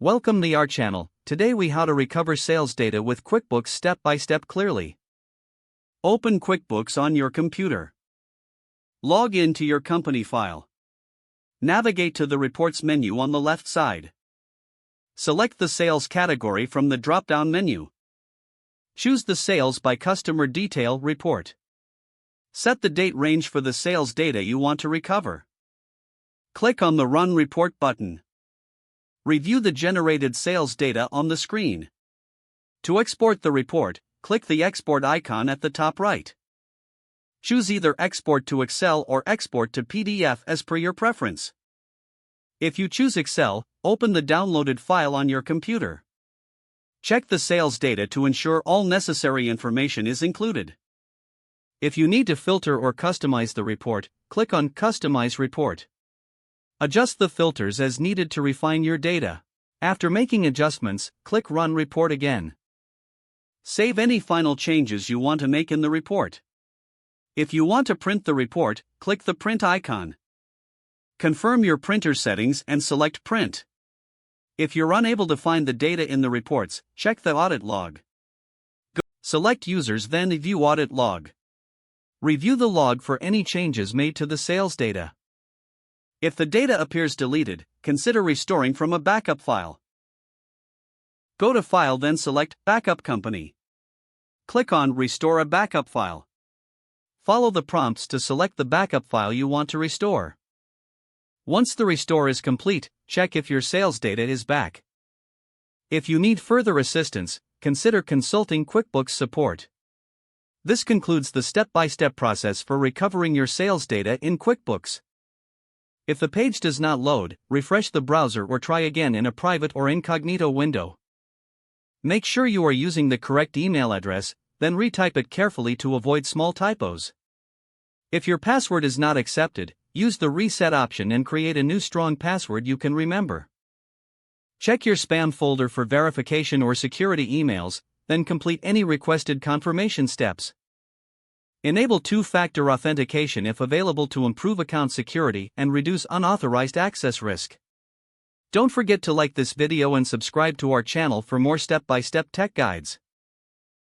Welcome to our channel. Today we how to recover sales data with QuickBooks step by step clearly. Open QuickBooks on your computer. Log in to your company file. Navigate to the Reports menu on the left side. Select the Sales category from the drop-down menu. Choose the Sales by Customer Detail report. Set the date range for the sales data you want to recover. Click on the Run Report button. Review the generated sales data on the screen. To export the report, click the export icon at the top right. Choose either Export to Excel or Export to PDF as per your preference. If you choose Excel, open the downloaded file on your computer. Check the sales data to ensure all necessary information is included. If you need to filter or customize the report, click on Customize Report. Adjust the filters as needed to refine your data. After making adjustments, click Run Report again. Save any final changes you want to make in the report. If you want to print the report, click the Print icon. Confirm your printer settings and select Print. If you're unable to find the data in the reports, check the audit log. Select Users, then View Audit Log. Review the log for any changes made to the sales data. If the data appears deleted, consider restoring from a backup file. Go to File, then select Backup Company. Click on Restore a Backup File. Follow the prompts to select the backup file you want to restore. Once the restore is complete, check if your sales data is back. If you need further assistance, consider consulting QuickBooks support. This concludes the step-by-step process for recovering your sales data in QuickBooks. If the page does not load, refresh the browser or try again in a private or incognito window. Make sure you are using the correct email address, then retype it carefully to avoid small typos. If your password is not accepted, use the reset option and create a new strong password you can remember. Check your spam folder for verification or security emails, then complete any requested confirmation steps. Enable two-factor authentication if available to improve account security and reduce unauthorized access risk. Don't forget to like this video and subscribe to our channel for more step-by-step tech guides.